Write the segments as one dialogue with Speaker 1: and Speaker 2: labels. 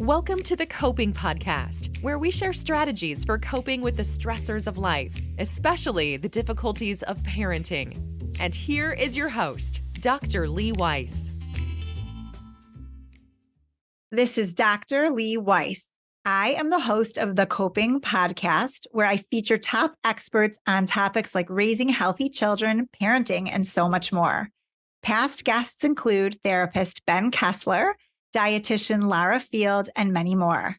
Speaker 1: Welcome to the Coping Podcast, where we share strategies for coping with the stressors of life, especially the difficulties of parenting. And here is your host, Dr. Lee Weiss.
Speaker 2: This is Dr. Lee Weiss. I am the host of the Coping Podcast, where I feature top experts on topics like raising healthy children, parenting, and so much more. Past guests include therapist Ben Kessler, dietitian Lara Field, and many more.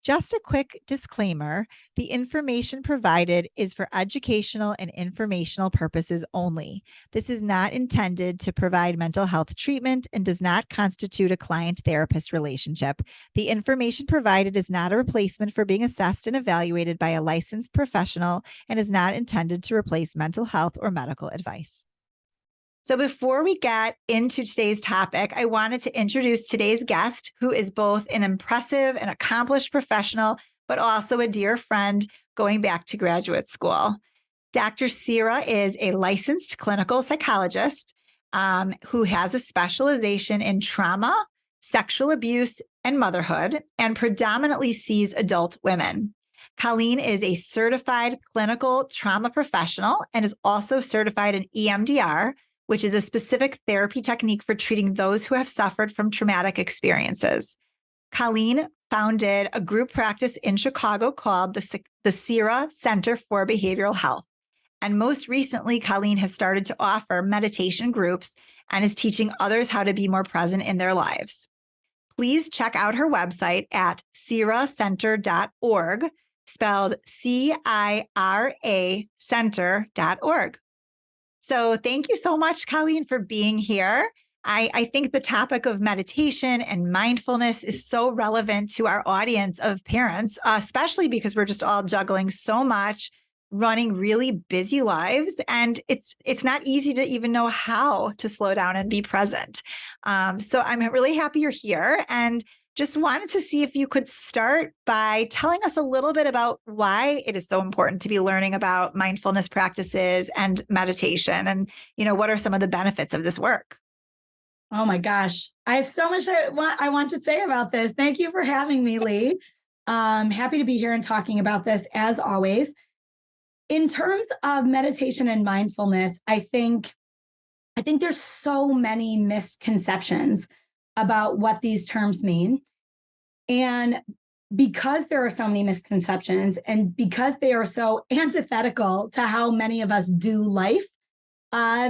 Speaker 2: Just a quick disclaimer, the information provided is for educational and informational purposes only. This is not intended to provide mental health treatment and does not constitute a client-therapist relationship. The information provided is not a replacement for being assessed and evaluated by a licensed professional and is not intended to replace mental health or medical advice. So before we get into today's topic, I wanted to introduce today's guest, who is both an impressive and accomplished professional, but also a dear friend going back to graduate school. Dr. Cira is a licensed clinical psychologist who has a specialization in trauma, sexual abuse, and motherhood, and predominantly sees adult women. Colleen is a certified clinical trauma professional and is also certified in EMDR, which is a specific therapy technique for treating those who have suffered from traumatic experiences. Colleen founded a group practice in Chicago called the Cira Center for Behavioral Health. And most recently, Colleen has started to offer meditation groups and is teaching others how to be more present in their lives. Please check out her website at ciracenter.org, spelled CIRA center.org. So thank you so much, Colleen, for being here. I think the topic of meditation and mindfulness is so relevant to our audience of parents, especially because we're just all juggling so much, running really busy lives. And it's not easy to even know how to slow down and be present. So I'm really happy you're here and just wanted to see if you could start by telling us a little bit about why it is so important to be learning about mindfulness practices and meditation, and what are some of the benefits of this work?
Speaker 3: Oh my gosh, I have so much I want to say about this. Thank you for having me, Lee. I'm happy to be here and talking about this as always. In terms of meditation and mindfulness, I think there's so many misconceptions about what these terms mean. And because there are so many misconceptions and because they are so antithetical to how many of us do life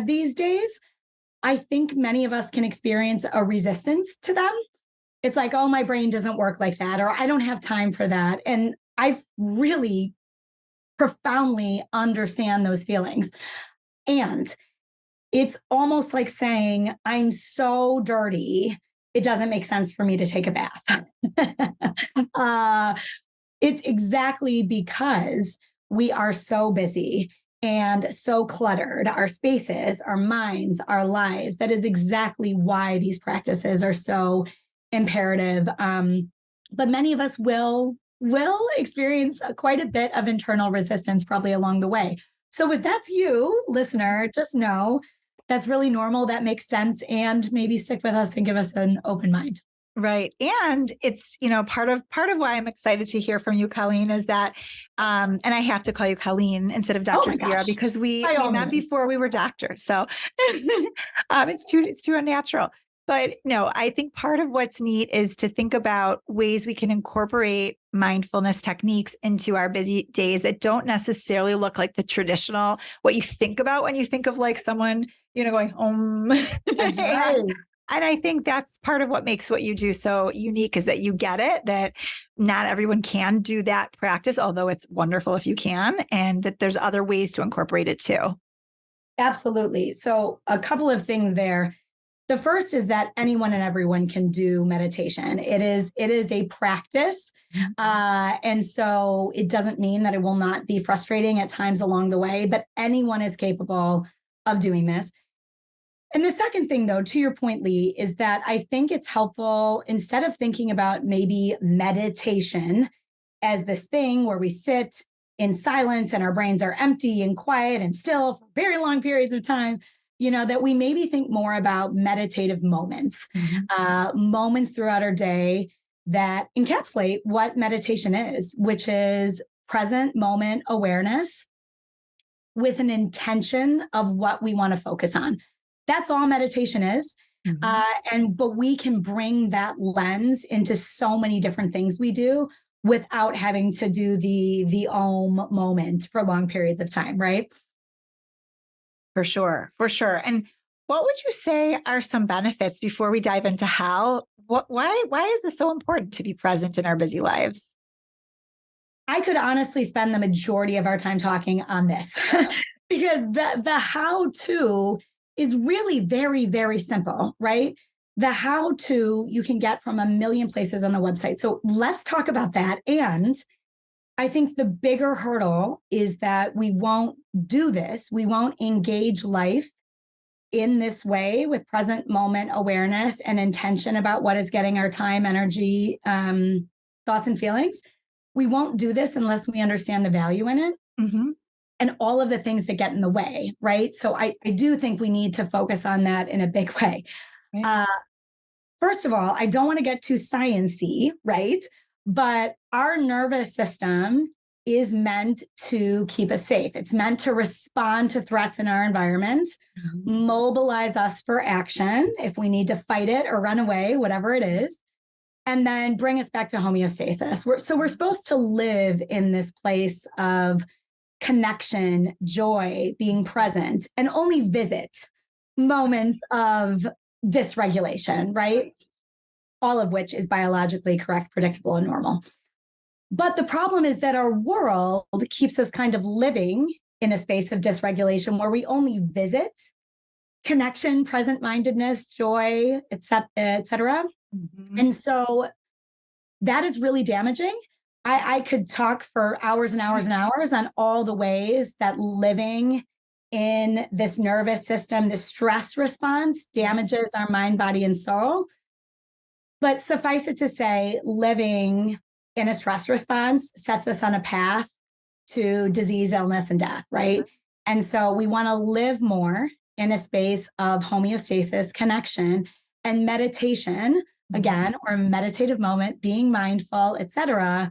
Speaker 3: these days, I think many of us can experience a resistance to them. It's like, oh, my brain doesn't work like that, or I don't have time for that. And I really profoundly understand those feelings. And it's almost like saying, I'm so dirty, it doesn't make sense for me to take a bath. It's exactly because we are so busy and so cluttered, our spaces, our minds, our lives. That is exactly why these practices are so imperative. But many of us will experience quite a bit of internal resistance probably along the way. So if that's you, listener, just know that's really normal. That makes sense. And maybe stick with us and give us an open mind.
Speaker 2: Right. And it's, part of why I'm excited to hear from you, Colleen, is that, and I have to call you Colleen instead of Dr. Cira because we met before we were doctors. So it's too unnatural. But no, I think part of what's neat is to think about ways we can incorporate mindfulness techniques into our busy days that don't necessarily look like the traditional, what you think about when you think of like someone, going home. And I think that's part of what makes what you do so unique is that you get it, that not everyone can do that practice, although it's wonderful if you can, and that there's other ways to incorporate it too.
Speaker 3: Absolutely. So a couple of things there. The first is that anyone and everyone can do meditation. It is a practice. And so it doesn't mean that it will not be frustrating at times along the way, but anyone is capable of doing this. And the second thing, though, to your point, Lee, is that I think it's helpful, instead of thinking about maybe meditation as this thing where we sit in silence and our brains are empty and quiet and still for very long periods of time, that we maybe think more about meditative moments, moments throughout our day that encapsulate what meditation is, which is present moment awareness with an intention of what we want to focus on. That's all meditation is. But we can bring that lens into so many different things we do without having to do the Om moment for long periods of time, right?
Speaker 2: For sure. For sure. And what would you say are some benefits before we dive into how? Why is this so important to be present in our busy lives?
Speaker 3: I could honestly spend the majority of our time talking on this because the how to is really very, very simple, right? The how to you can get from a million places on the website. So let's talk about that. And I think the bigger hurdle is that we won't do this. We won't engage life in this way with present moment awareness and intention about what is getting our time, energy, thoughts, and feelings. We won't do this unless we understand the value in it and all of the things that get in the way, right? So I do think we need to focus on that in a big way. Right. First of all, I don't want to get too science-y, right? But our nervous system is meant to keep us safe. It's meant to respond to threats in our environment, mobilize us for action if we need to fight it or run away, whatever it is, and then bring us back to homeostasis. We're supposed to live in this place of connection, joy, being present, and only visit moments of dysregulation, right? All of which is biologically correct, predictable, and normal. But the problem is that our world keeps us kind of living in a space of dysregulation where we only visit connection, present-mindedness, joy, et cetera. And so that is really damaging. I could talk for hours and hours and hours on all the ways that living in this nervous system, this stress response damages our mind, body, and soul. But suffice it to say, living in a stress response sets us on a path to disease, illness, and death, right? And so we want to live more in a space of homeostasis, connection, and meditation, again, or meditative moment, being mindful, etc.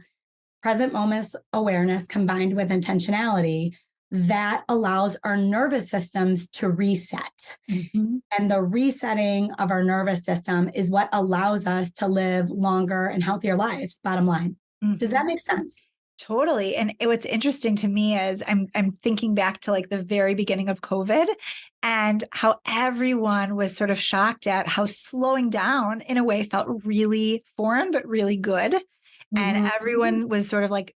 Speaker 3: Present moment awareness combined with intentionality that allows our nervous systems to reset. And the resetting of our nervous system is what allows us to live longer and healthier lives, bottom line. Does that make sense?
Speaker 2: Totally. And what's interesting to me is I'm thinking back to like the very beginning of COVID and how everyone was sort of shocked at how slowing down in a way felt really foreign, but really good. And everyone was sort of like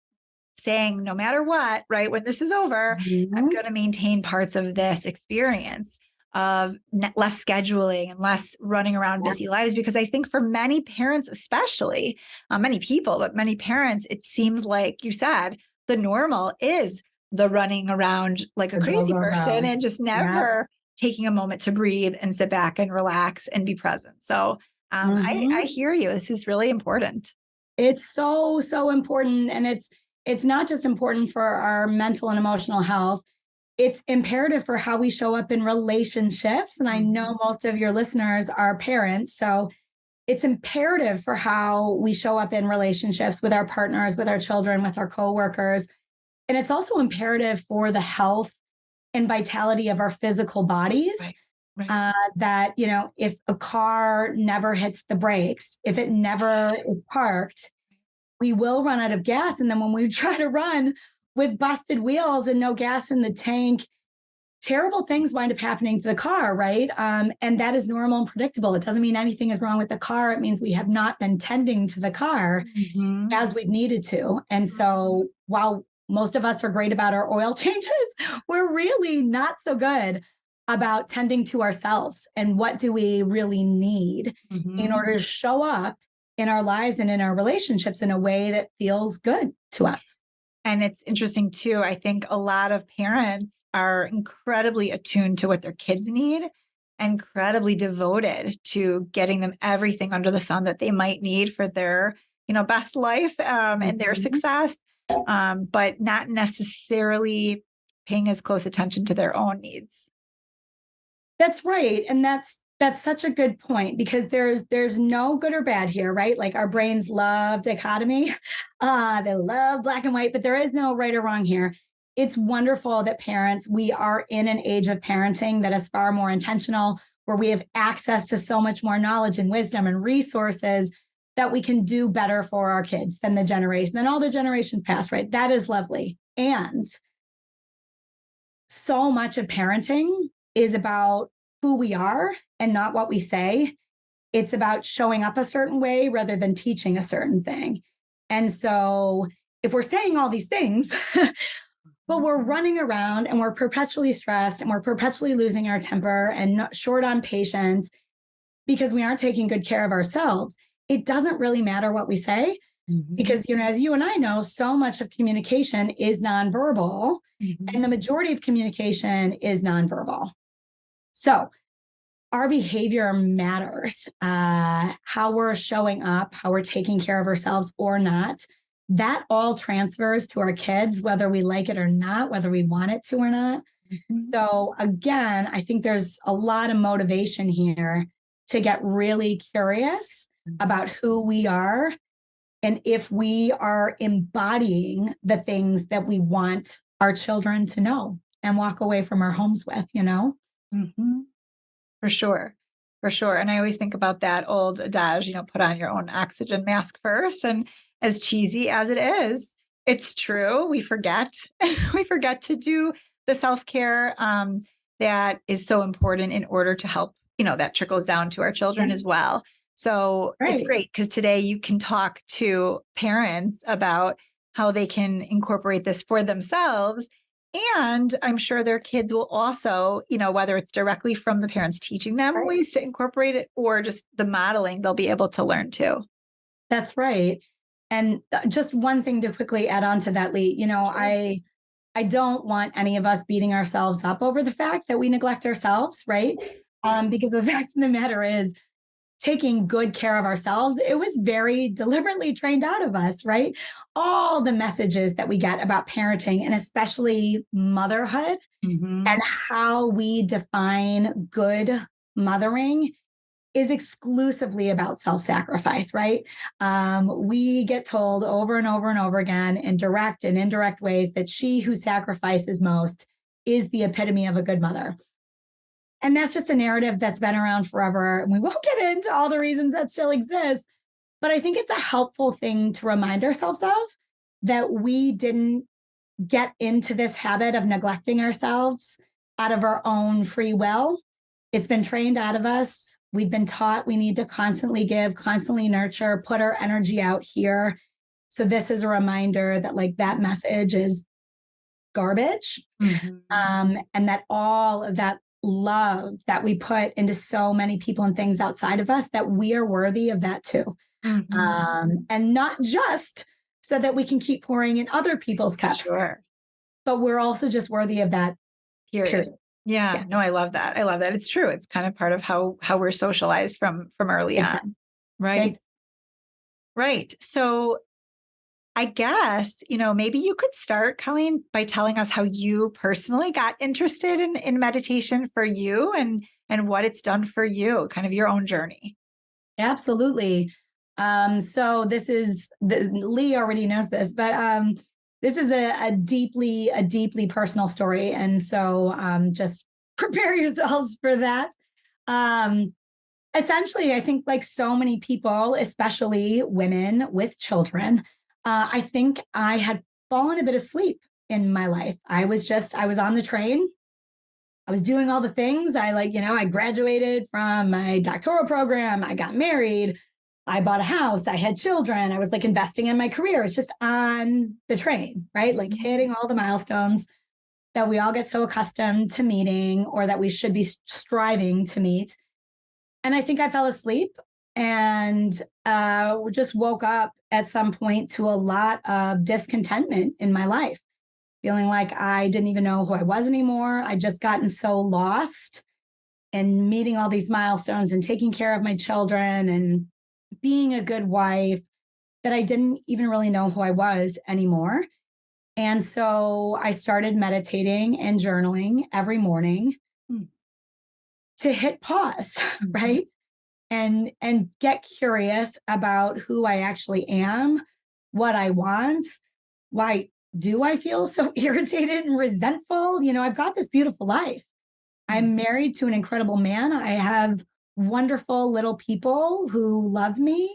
Speaker 2: saying, no matter what, right, when this is over, I'm going to maintain parts of this experience of less scheduling and less running around busy lives. Because I think for many parents, especially many people, but many parents, it seems like you said, the normal is the running around like a crazy person and just never taking a moment to breathe and sit back and relax and be present. So I hear you. This is really important.
Speaker 3: It's so, so important. And it's not just important for our mental and emotional health. It's imperative for how we show up in relationships. And I know most of your listeners are parents. So it's imperative for how we show up in relationships with our partners, with our children, with our coworkers. And it's also imperative for the health and vitality of our physical bodies. That, you know, if a car never hits the brakes, if it never is parked, we will run out of gas. And then when we try to run with busted wheels and no gas in the tank, terrible things wind up happening to the car, right? And that is normal and predictable. It doesn't mean anything is wrong with the car. It means we have not been tending to the car as we've needed to. And so while most of us are great about our oil changes, we're really not so good about tending to ourselves and what do we really need in order to show up in our lives and in our relationships in a way that feels good to us.
Speaker 2: And it's interesting too. I think a lot of parents are incredibly attuned to what their kids need, incredibly devoted to getting them everything under the sun that they might need for their, you know, best life and their success, but not necessarily paying as close attention to their own needs.
Speaker 3: That's right. And that's that's such a good point, because there's no good or bad here, right? Like our brains love dichotomy. They love black and white, but there is no right or wrong here. It's wonderful that parents, we are in an age of parenting that is far more intentional, where we have access to so much more knowledge and wisdom and resources that we can do better for our kids than all the generations past, right? That is lovely. And so much of parenting is about who we are and not what we say. It's about showing up a certain way rather than teaching a certain thing. And so if we're saying all these things, but we're running around and we're perpetually stressed and we're perpetually losing our temper and not short on patience because we aren't taking good care of ourselves, it doesn't really matter what we say. Because, as you and I know, so much of communication is nonverbal, and the majority of communication is nonverbal. So our behavior matters. How we're showing up, how we're taking care of ourselves or not, that all transfers to our kids, whether we like it or not, whether we want it to or not. So again, I think there's a lot of motivation here to get really curious about who we are and if we are embodying the things that we want our children to know and walk away from our homes with,
Speaker 2: For sure. For sure. And I always think about that old adage, put on your own oxygen mask first. And as cheesy as it is, it's true. We forget. We forget to do the self-care that is so important in order to help, that trickles down to our children as well. So It's great because today you can talk to parents about how they can incorporate this for themselves. And I'm sure their kids will also, whether it's directly from the parents teaching them ways to incorporate it or just the modeling, they'll be able to learn too.
Speaker 3: That's right. And just one thing to quickly add on to that, Lee, sure. I don't want any of us beating ourselves up over the fact that we neglect ourselves, right? Because the fact of the matter is, taking good care of ourselves, it was very deliberately trained out of us, right? All the messages that we get about parenting and especially motherhood and how we define good mothering is exclusively about self-sacrifice, right? We get told over and over and over again in direct and indirect ways that she who sacrifices most is the epitome of a good mother. And that's just a narrative that's been around forever. And we won't get into all the reasons that still exist. But I think it's a helpful thing to remind ourselves of, that we didn't get into this habit of neglecting ourselves out of our own free will. It's been trained out of us. We've been taught we need to constantly give, constantly nurture, put our energy out here. So this is a reminder that that message is garbage. And that all of that love that we put into so many people and things outside of us, that we are worthy of that too. And not just so that we can keep pouring in other people's cups, but we're also just worthy of that. Period.
Speaker 2: Yeah. No, I love that. I love that. It's true. It's kind of part of how we're socialized from early on. Right. Right. So I guess, maybe you could start, Colleen, by telling us how you personally got interested in meditation for you and what it's done for you, kind of your own journey.
Speaker 3: Absolutely. So this is, Lee already knows this, but this is a deeply personal story. And so just prepare yourselves for that. Essentially, I think like so many people, especially women with children, I think I had fallen a bit asleep in my life. I was on the train. I was doing all the things. I graduated from my doctoral program. I got married. I bought a house. I had children. I was investing in my career. It's just on the train, right? Hitting all the milestones that we all get so accustomed to meeting, or that we should be striving to meet. And I think I fell asleep and just woke up at some point to a lot of discontentment in my life, feeling like I didn't even know who I was anymore. I'd just gotten so lost in meeting all these milestones and taking care of my children and being a good wife that I didn't even really know who I was anymore. And so I started meditating and journaling every morning to hit pause, right? And get curious about who I actually am, what I want. Why do I feel so irritated and resentful? I've got this beautiful life. I'm married to an incredible man. I have wonderful little people who love me.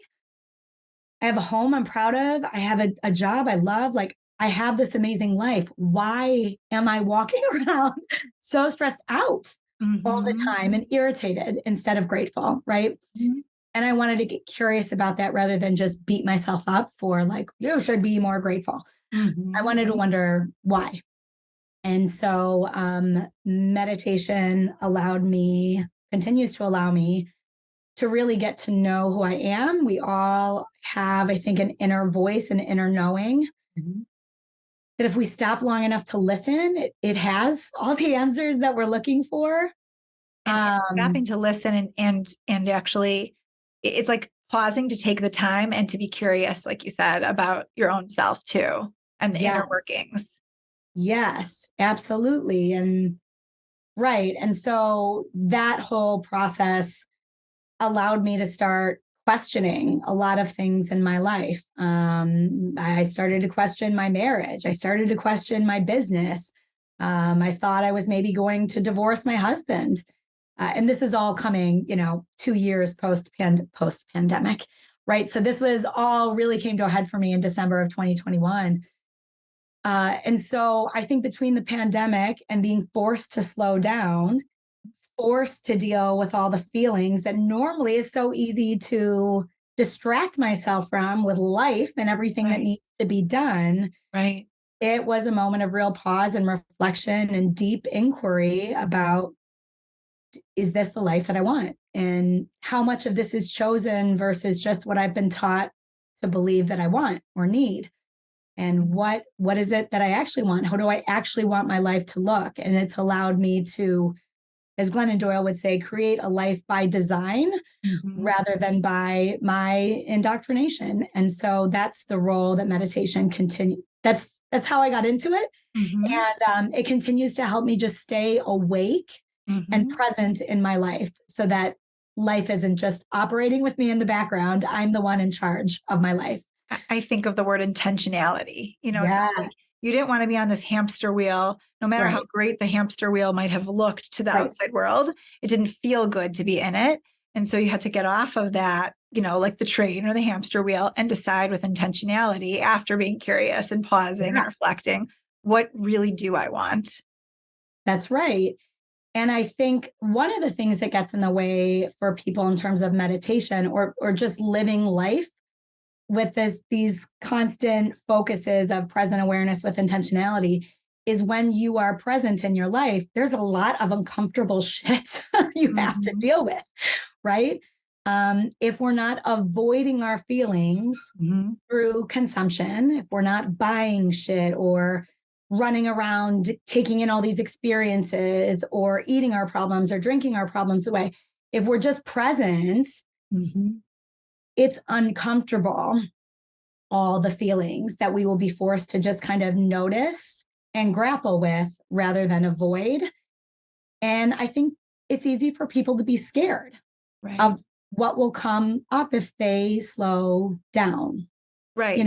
Speaker 3: I have a home I'm proud of. I have a job I love. Like, I have this amazing life. Why am I walking around so stressed out all the time and irritated instead of grateful, right? And I wanted to get curious about that rather than just beat myself up for like, you should be more grateful. I wanted to wonder why. And so meditation continues to allow me to really get to know who I am. We all have, I think, an inner voice, an inner knowing. That if we stop long enough to listen, it has all the answers that we're looking for.
Speaker 2: And stopping to listen and actually, it's like pausing to take the time and to be curious, like you said, about your own self too, and the inner workings.
Speaker 3: Yes, absolutely. And right. And so that whole process allowed me to start questioning a lot of things in my life. I started to question my marriage. I started to question my business. I thought I was maybe going to divorce my husband. And this is all coming, 2 years post-pandemic, right? So this was all really came to a head for me in December of 2021. And so I think between the pandemic and being forced to slow down, forced to deal with all the feelings that normally is so easy to distract myself from with life and everything that needs to be done.
Speaker 2: Right.
Speaker 3: It was a moment of real pause and reflection and deep inquiry about, is this the life that I want? And how much of this is chosen versus just what I've been taught to believe that I want or need? And what is it that I actually want? How do I actually want my life to look? And it's allowed me to, as Glennon Doyle would say, create a life by design rather than by my indoctrination. And so that's the role that meditation continue. That's how I got into it. And it continues to help me just stay awake and present in my life so that life isn't just operating with me in the background. I'm the one in charge of my life.
Speaker 2: I think of the word intentionality. It's like you didn't want to be on this hamster wheel, no matter how great the hamster wheel might have looked to the outside world. It didn't feel good to be in it. And so you had to get off of that, like the train or the hamster wheel, and decide with intentionality after being curious and pausing and reflecting, what really do I want?
Speaker 3: That's right. And I think one of the things that gets in the way for people in terms of meditation or just living life with these constant focuses of present awareness with intentionality is when you are present in your life, there's a lot of uncomfortable shit you have to deal with, right? If we're not avoiding our feelings through consumption, if we're not buying shit or running around taking in all these experiences or eating our problems or drinking our problems away, if we're just present, it's uncomfortable, all the feelings that we will be forced to just kind of notice and grapple with rather than avoid. And I think it's easy for people to be scared of what will come up if they slow down.
Speaker 2: Right.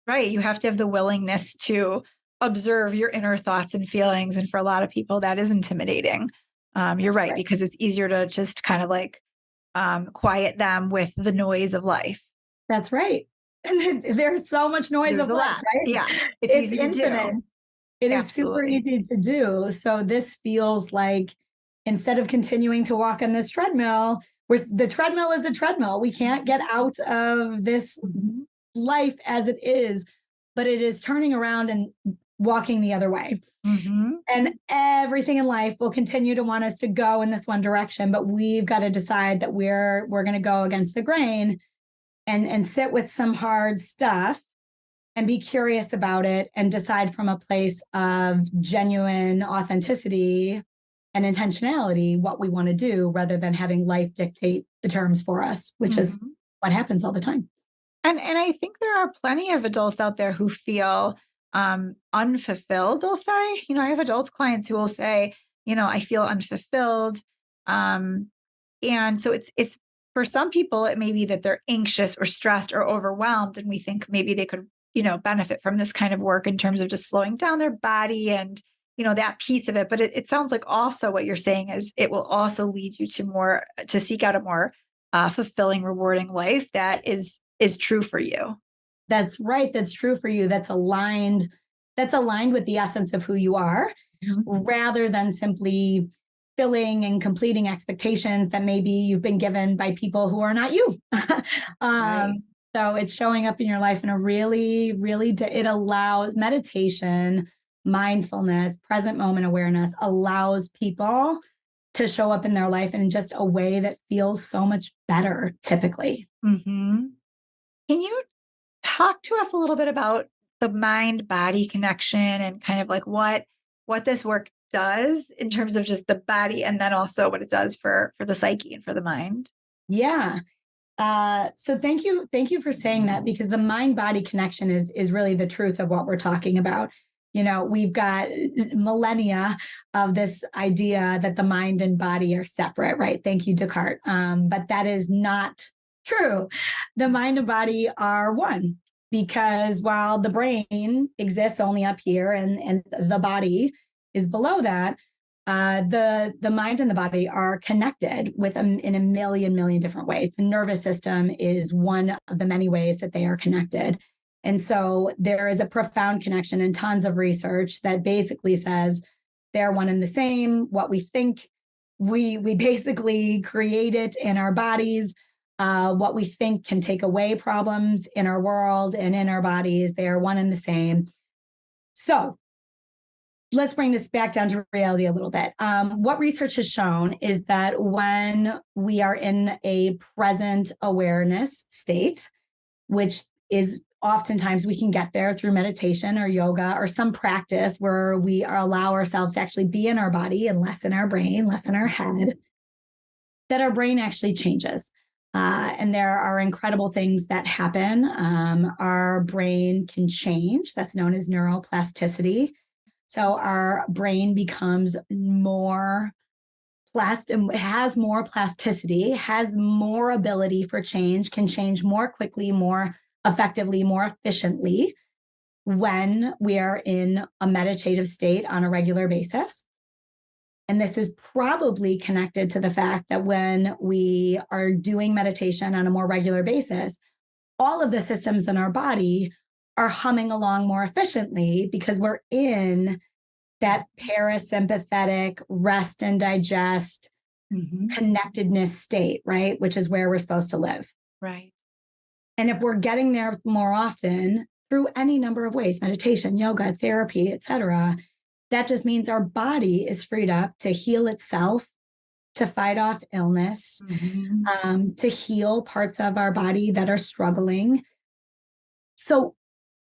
Speaker 2: Right. You have to have the willingness to observe your inner thoughts and feelings. And for a lot of people, that is intimidating. You're right, because it's easier to just kind of like quiet them with the noise of life.
Speaker 3: That's right. And there's so much noise of life, right?
Speaker 2: Yeah. It's easy to do.
Speaker 3: It is super easy to do. So this feels like instead of continuing to walk on this treadmill, where the treadmill is a treadmill, we can't get out of this life as it is, but it is turning around and walking the other way. And everything in life will continue to want us to go in this one direction, but we've got to decide that we're going to go against the grain and sit with some hard stuff and be curious about it and decide from a place of genuine authenticity and intentionality what we want to do rather than having life dictate the terms for us, which is what happens all the time.
Speaker 2: And I think there are plenty of adults out there who feel unfulfilled, they'll say. I have adult clients who will say, I feel unfulfilled. And so it's for some people, it may be that they're anxious or stressed or overwhelmed. And we think maybe they could, benefit from this kind of work in terms of just slowing down their body and, that piece of it. But it sounds like also what you're saying is it will also lead you to seek out a more fulfilling, rewarding life that is true for you.
Speaker 3: That's right. That's true for you. That's aligned with the essence of who you are, rather than simply filling and completing expectations that maybe you've been given by people who are not you.
Speaker 2: Right.
Speaker 3: So it's showing up in your life in a really, really, it allows meditation, mindfulness, present moment awareness allows people to show up in their life in just a way that feels so much better typically.
Speaker 2: Can you talk to us a little bit about the mind body connection and kind of like what this work does in terms of just the body and then also what it does for the psyche and for the mind?
Speaker 3: Yeah. So thank you for saying that, because the mind body connection is really the truth of what we're talking about. We've got millennia of this idea that the mind and body are separate, right? Thank you, Descartes. But that is not true. The mind and body are one, because while the brain exists only up here and the body is below that, the mind and the body are connected in a million different ways. The nervous system is one of the many ways that they are connected. And so there is a profound connection and tons of research that basically says they're one and the same. What we think, we basically create it in our bodies. What we think can take away problems in our world and in our bodies. They are one and the same. So let's bring this back down to reality a little bit. What research has shown is that when we are in a present awareness state, which is oftentimes we can get there through meditation or yoga or some practice where we allow ourselves to actually be in our body and less in our brain, less in our head, that our brain actually changes. And there are incredible things that happen. Our brain can change. That's known as neuroplasticity. So our brain becomes more has more plasticity, has more ability for change, can change more quickly, more effectively, more efficiently when we are in a meditative state on a regular basis. And this is probably connected to the fact that when we are doing meditation on a more regular basis, all of the systems in our body are humming along more efficiently because we're in that parasympathetic rest and digest connectedness state, right? Which is where we're supposed to live.
Speaker 2: Right.
Speaker 3: And if we're getting there more often through any number of ways, meditation, yoga, therapy, etc., that just means our body is freed up to heal itself, to fight off illness, to heal parts of our body that are struggling. So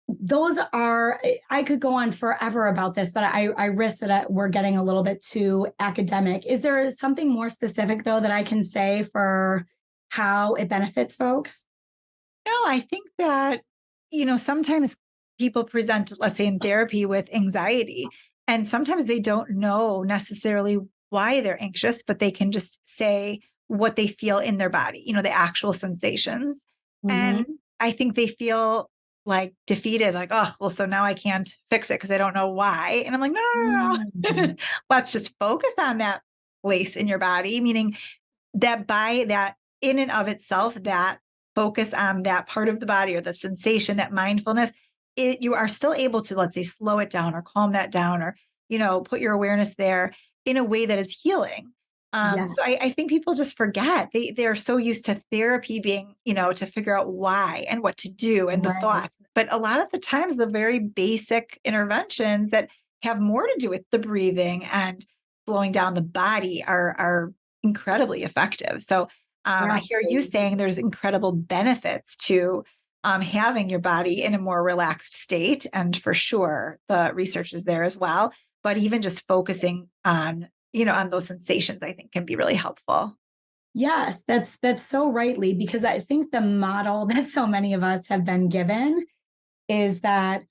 Speaker 3: those are, I could go on forever about this, but I risk that we're getting a little bit too academic. Is there something more specific, though, that I can say for how it benefits folks?
Speaker 2: No, I think that, sometimes people present, let's say in therapy, with anxiety, and sometimes they don't know necessarily why they're anxious, but they can just say what they feel in their body, the actual sensations. And I think they feel like defeated, like, oh, well, so now I can't fix it because I don't know why. And I'm like, no. Let's just focus on that place in your body, meaning that by that in and of itself, that focus on that part of the body or the sensation, that mindfulness, you are still able to, let's say, slow it down or calm that down or, put your awareness there in a way that is healing. So I think people just forget. They're so used to therapy being, to figure out why and what to do and the thoughts. But a lot of the times, the very basic interventions that have more to do with the breathing and slowing down the body are incredibly effective. So I hear you saying there's incredible benefits to having your body in a more relaxed state. And for sure, the research is there as well. But even just focusing on those sensations, I think can be really helpful.
Speaker 3: Yes, that's so rightly, because I think the model that so many of us have been given is that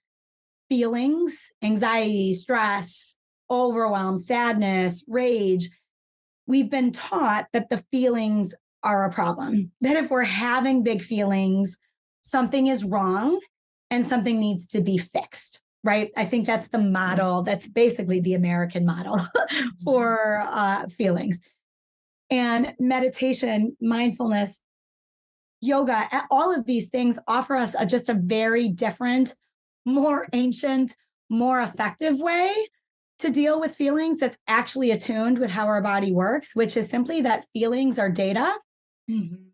Speaker 3: feelings, anxiety, stress, overwhelm, sadness, rage, we've been taught that the feelings are a problem, that if we're having big feelings, something is wrong and something needs to be fixed, right? I think that's the model. That's basically the American model for feelings. And meditation, mindfulness, yoga, all of these things offer us just a very different, more ancient, more effective way to deal with feelings that's actually attuned with how our body works, which is simply that feelings are data.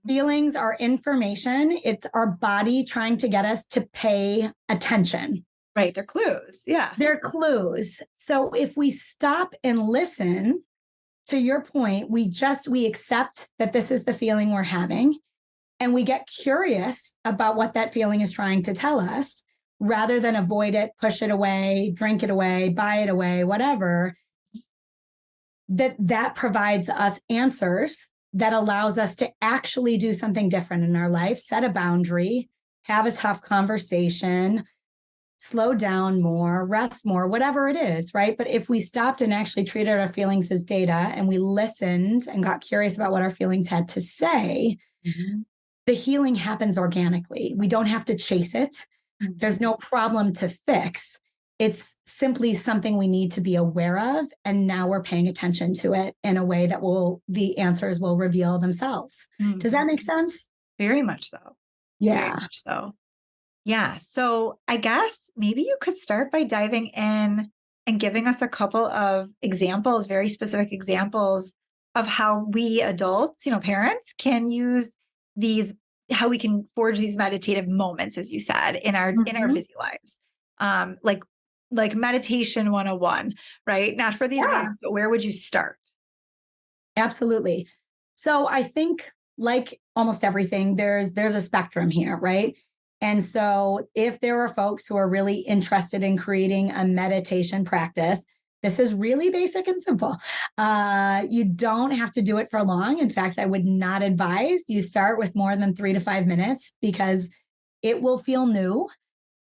Speaker 3: Feelings are information. It's our body trying to get us to pay attention.
Speaker 2: Right. They're clues. Yeah.
Speaker 3: They're clues. So if we stop and listen, to your point, we accept that this is the feeling we're having, and we get curious about what that feeling is trying to tell us rather than avoid it, push it away, drink it away, buy it away, whatever. That provides us answers that allows us to actually do something different in our life, set a boundary, have a tough conversation, slow down more, rest more, whatever it is, right? But if we stopped and actually treated our feelings as data and we listened and got curious about what our feelings had to say, the healing happens organically. We don't have to chase it. There's no problem to fix. It's simply something we need to be aware of. And now we're paying attention to it in a way that the answers will reveal themselves. Does that make sense?
Speaker 2: Very much so.
Speaker 3: Yeah.
Speaker 2: Very much so. Yeah. So I guess maybe you could start by diving in and giving us a couple of examples, very specific examples of how we adults, parents, can use these, how we can forge these meditative moments, as you said, in our busy lives. Like meditation 101, right? Not for the advanced, but where would you start?
Speaker 3: Absolutely. So I think, like almost everything, there's a spectrum here, right? And so if there are folks who are really interested in creating a meditation practice, this is really basic and simple. You don't have to do it for long. In fact, I would not advise you start with more than 3 to 5 minutes because it will feel new.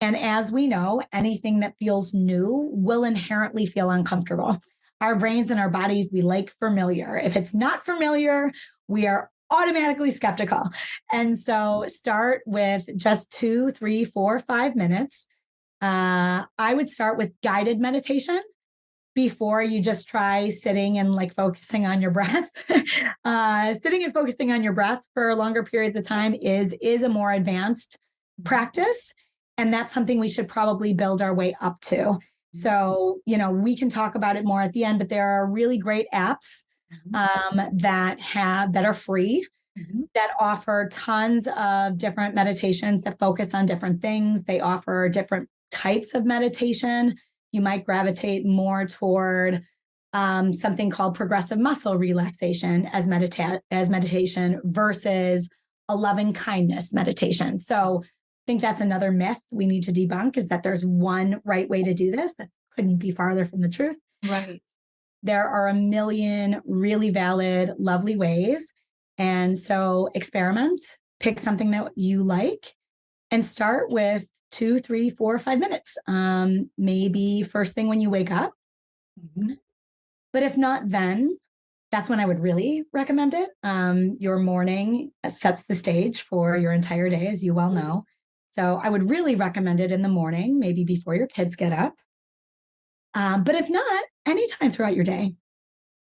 Speaker 3: And as we know, anything that feels new will inherently feel uncomfortable. Our brains and our bodies, we like familiar. If it's not familiar, we are automatically skeptical. And so start with just 2, 3, 4, 5 minutes. I would start with guided meditation before you just try sitting and focusing on your breath. Sitting and focusing on your breath for longer periods of time is a more advanced practice. And that's something we should probably build our way up to. So, we can talk about it more at the end, but there are really great apps that are free, that offer tons of different meditations that focus on different things. They offer different types of meditation. You might gravitate more toward something called progressive muscle relaxation as meditation versus a loving kindness meditation. So I think that's another myth we need to debunk, is that there's one right way to do this. That couldn't be farther from the truth.
Speaker 2: Right.
Speaker 3: There are a million really valid, lovely ways. And so experiment, pick something that you like, and start with 2, 3, 4, 5 minutes. Maybe first thing when you wake up. But if not, then that's when I would really recommend it. Your morning sets the stage for your entire day, as you well know. So I would really recommend it in the morning, maybe before your kids get up. But if not, anytime throughout your day.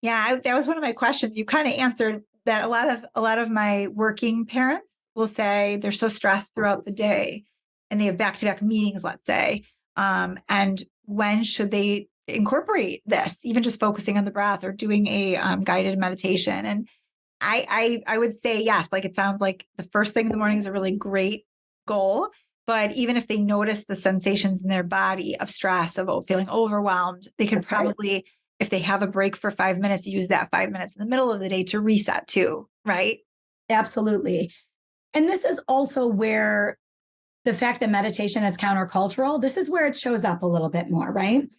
Speaker 2: Yeah, that was one of my questions. You kind of answered that. A lot of my working parents will say they're so stressed throughout the day and they have back-to-back meetings, let's say. And when should they incorporate this, even just focusing on the breath or doing a guided meditation? And I would say yes, it sounds like the first thing in the morning is a really great goal. But even if they notice the sensations in their body of stress, of feeling overwhelmed, they could probably, if they have a break for 5 minutes, use that 5 minutes in the middle of the day to reset too, right?
Speaker 3: Absolutely. And this is also where the fact that meditation is countercultural, this is where it shows up a little bit more, right?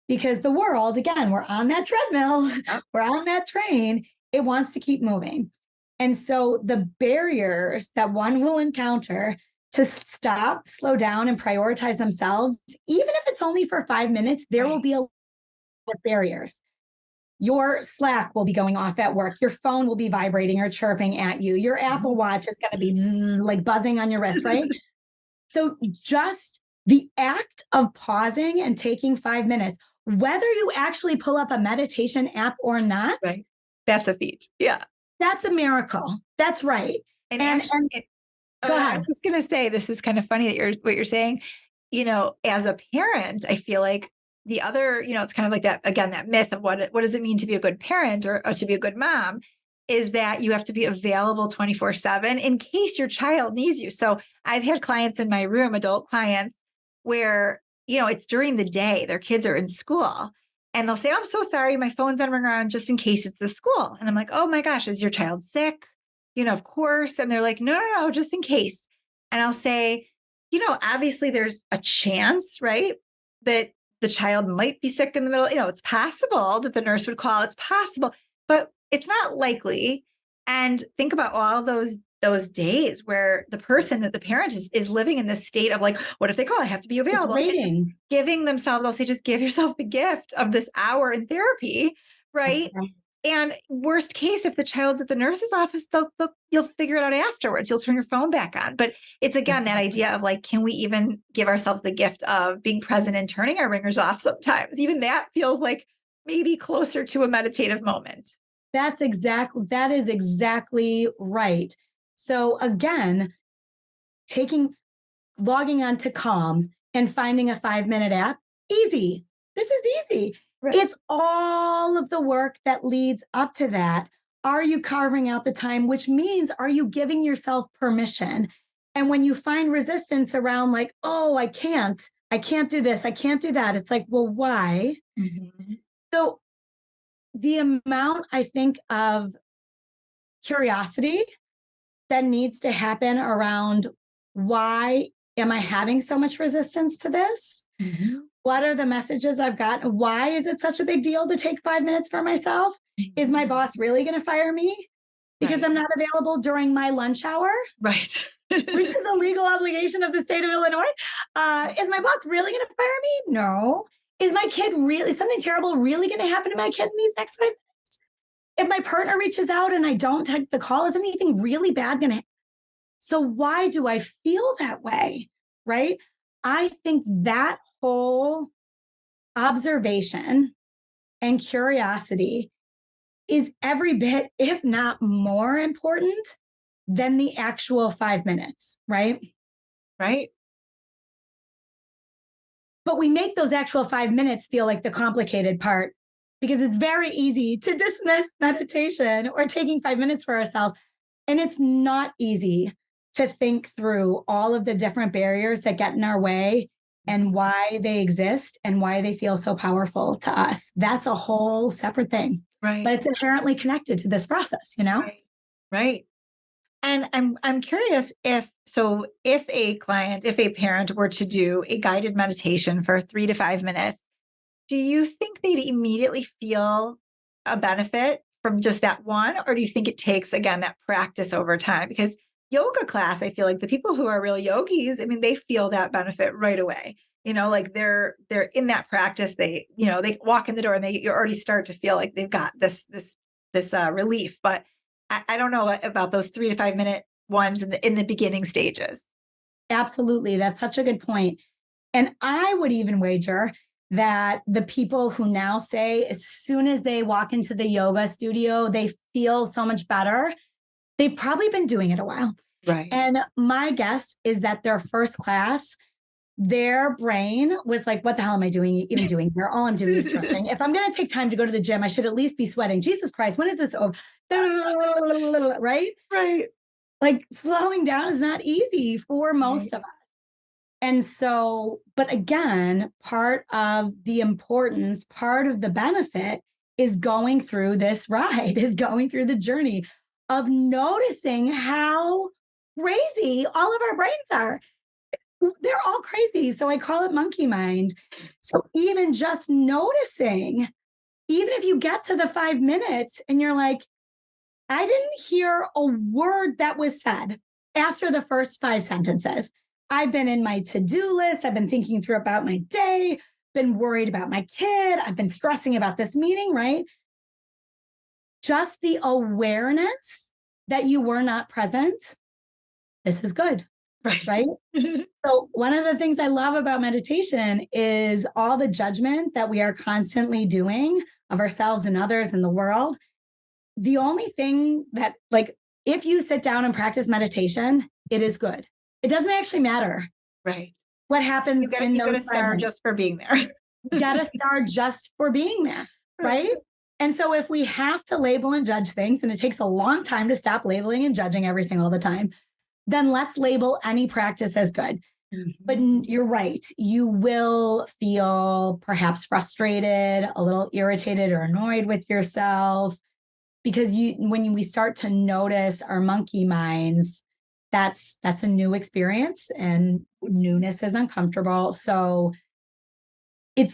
Speaker 3: Because the world, again, we're on that treadmill, we're on that train, it wants to keep moving. And so the barriers that one will encounter to stop, slow down, and prioritize themselves, even if it's only for 5 minutes, there will be a lot of barriers. Your Slack will be going off at work. Your phone will be vibrating or chirping at you. Your Apple Watch is going to be like buzzing on your wrist, right? So just the act of pausing and taking 5 minutes, whether you actually pull up a meditation app or not,
Speaker 2: right. That's a feat. Yeah.
Speaker 3: That's a miracle. That's right. And go ahead.
Speaker 2: I was just going to say, this is kind of funny that what you're saying, as a parent, I feel like the other, it's kind of like that, again, that myth of what does it mean to be a good parent or to be a good mom, is that you have to be available 24/7 in case your child needs you. So I've had clients in my room, adult clients, where, it's during the day, their kids are in school and they'll say, I'm so sorry, my phone's on ring around just in case it's the school. And I'm like, oh my gosh, is your child sick? Of course. And they're like, no, just in case. And I'll say, obviously there's a chance, right, that the child might be sick in the middle. It's possible that the nurse would call. It's possible, but it's not likely. And think about all those days where the parent is living in this state of like, what if they call? I have to be available.
Speaker 3: Waiting.
Speaker 2: Giving themselves, I'll say, just give yourself the gift of this hour in therapy, right? And worst case, if the child's at the nurse's office, you'll figure it out afterwards. You'll turn your phone back on. But it's again, that idea of like, can we even give ourselves the gift of being present and turning our ringers off sometimes? Even that feels like maybe closer to a meditative moment.
Speaker 3: That is exactly right. So again, logging on to Calm and finding a 5-minute app, easy. This is easy. Right. It's all of the work that leads up to that. Are you carving out the time? Which means, are you giving yourself permission? And when you find resistance around like, oh, I can't do this, I can't do that. It's like, well, why? Mm-hmm. So the amount, I think, of curiosity that needs to happen around why am I having so much resistance to this? Mm-hmm. What are the messages I've got? Why is it such a big deal to take 5 minutes for myself? Is my boss really going to fire me because I'm not available during my lunch hour?
Speaker 2: Right.
Speaker 3: Which is a legal obligation of the state of Illinois. Is my boss really going to fire me? No. Is my kid something terrible really going to happen to my kid in these next 5 minutes? If my partner reaches out and I don't take the call, is anything really bad going to happen? So why do I feel that way? Right? I think that whole observation and curiosity is every bit, if not more important than the actual 5 minutes, right?
Speaker 2: Right.
Speaker 3: But we make those actual 5 minutes feel like the complicated part because it's very easy to dismiss meditation or taking 5 minutes for ourselves. And it's not easy to think through all of the different barriers that get in our way and why they exist and why they feel so powerful to us. That's a whole separate thing.
Speaker 2: Right.
Speaker 3: But it's inherently connected to this process,
Speaker 2: Right. And I'm curious if a parent were to do a guided meditation for 3 to 5 minutes, do you think they'd immediately feel a benefit from just that one? Or do you think it takes, again, that practice over time? Because yoga class, I feel like the people who are real yogis, they feel that benefit right away. Like they're in that practice. They walk in the door and you already start to feel like they've got this relief. But I don't know about those 3 to 5 minute ones in the beginning stages.
Speaker 3: Absolutely. That's such a good point. And I would even wager that the people who now say as soon as they walk into the yoga studio, they feel so much better, they've probably been doing it a while.
Speaker 2: Right.
Speaker 3: And my guess is that their first class, their brain was like, what the hell am I doing here? All I'm doing is stretching. If I'm going to take time to go to the gym, I should at least be sweating. Jesus Christ, when is this over? Right?
Speaker 2: Right.
Speaker 3: Like slowing down is not easy for most of us. And so, but again, part of the importance, part of the benefit is going through this ride, is going through the journey of noticing how crazy all of our brains are. They're all crazy. So I call it monkey mind. So even just noticing, even if you get to the 5 minutes and you're like, I didn't hear a word that was said after the first 5 sentences. I've been in my to-do list. I've been thinking through about my day, been worried about my kid. I've been stressing about this meeting, right? just the awareness that you were not present, this is good. Right? So one of the things I love about meditation is all the judgment that we are constantly doing of ourselves and others in the world. The only thing that, like, if you sit down and practice meditation, it is good. It doesn't actually matter.
Speaker 2: Right.
Speaker 3: What happens
Speaker 2: You
Speaker 3: in
Speaker 2: get a
Speaker 3: those
Speaker 2: star
Speaker 3: moments.
Speaker 2: just for being there.
Speaker 3: You got a star just for being there. Right. And so if we have to label and judge things, and it takes a long time to stop labeling and judging everything all the time, then let's label any practice as good. But you're right. You will feel perhaps frustrated, a little irritated or annoyed with yourself, because when we start to notice our monkey minds, that's a new experience, and newness is uncomfortable. So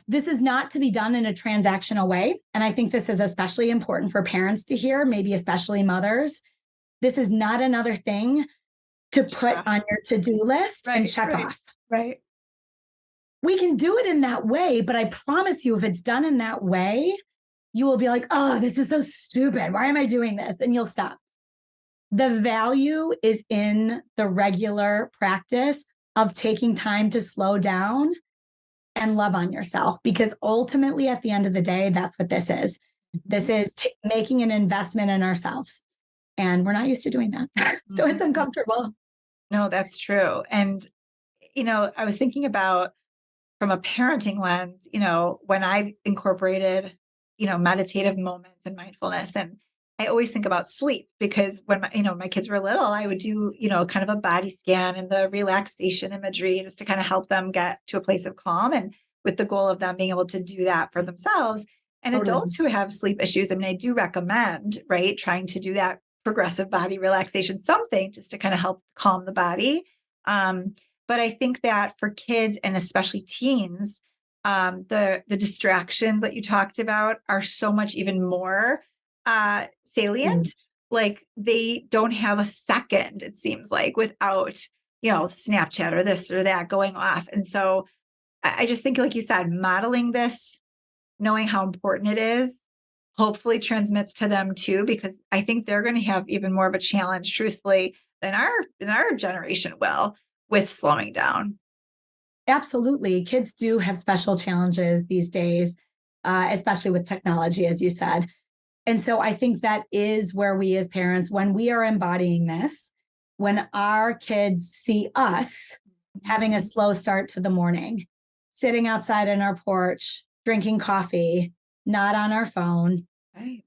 Speaker 3: this is not to be done in a transactional way. And I think this is especially important for parents to hear, maybe especially mothers. This is not another thing to put on your to-do list and check off.
Speaker 2: Right.
Speaker 3: We can do it in that way, but I promise you, if it's done in that way, you will be like, oh, this is so stupid. Why am I doing this? And you'll stop. The value is in the regular practice of taking time to slow down and love on yourself, because ultimately at the end of the day, that's what this is. This is making an investment in ourselves. And we're not used to doing that. So it's uncomfortable.
Speaker 2: No, that's true. And, I was thinking about, from a parenting lens, when I incorporated, meditative moments and mindfulness, and I always think about sleep, because when my kids were little, I would do, kind of a body scan and the relaxation imagery just to kind of help them get to a place of calm, and with the goal of them being able to do that for themselves. And adults who have sleep issues, I mean, I do recommend, right, trying to do that progressive body relaxation, something just to kind of help calm the body. But I think that for kids, and especially teens, the distractions that you talked about are so much even more salient. Like, they don't have a second, it seems like, without, Snapchat or this or that going off. And so I just think, like you said, modeling this, knowing how important it is, hopefully transmits to them too, because I think they're going to have even more of a challenge, truthfully, than our generation will, with slowing down.
Speaker 3: Absolutely. Kids do have special challenges these days, especially with technology, as you said. And so I think that is where we as parents, when we are embodying this, when our kids see us having a slow start to the morning, sitting outside on our porch, drinking coffee, not on our phone,
Speaker 2: right,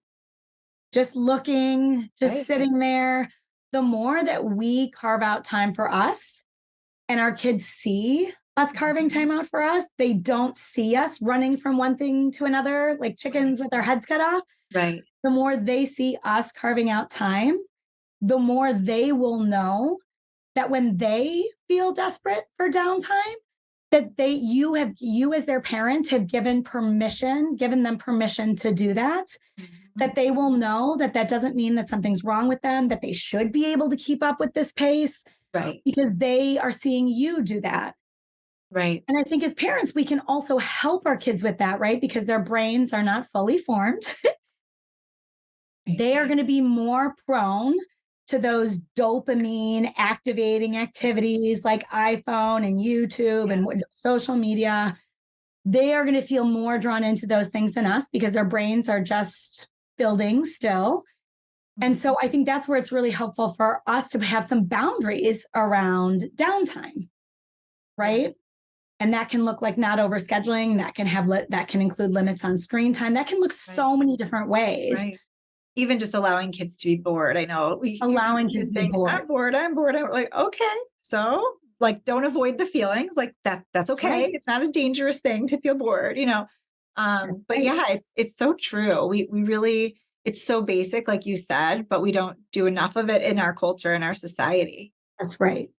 Speaker 3: just looking, just sitting there, the more that we carve out time for us, and our kids see us carving time out for us, they don't see us running from one thing to another like chickens with our heads cut off.
Speaker 2: Right.
Speaker 3: The more they see us carving out time, the more they will know that when they feel desperate for downtime, that you as their parent have given them permission to do that, that they will know that that doesn't mean that something's wrong with them, that they should be able to keep up with this pace.
Speaker 2: Right.
Speaker 3: Because they are seeing you do that.
Speaker 2: Right.
Speaker 3: And I think as parents, we can also help our kids with that, right? Because their brains are not fully formed. They are going to be more prone to those dopamine activating activities like iPhone and YouTube and social media. They are going to feel more drawn into those things than us, because their brains are just building still. And so I think that's where it's really helpful for us to have some boundaries around downtime, right? And that can look like not overscheduling. That can include limits on screen time. That can look so many different ways.
Speaker 2: Right. Even just allowing kids to be bored. I know
Speaker 3: allowing kids to be bored.
Speaker 2: I'm bored. I'm like, okay, so like, don't avoid the feelings. Like that's okay. Right. It's not a dangerous thing to feel bored, But yeah, it's so true. We really. It's so basic, like you said, but we don't do enough of it in our culture and our society.
Speaker 3: That's right.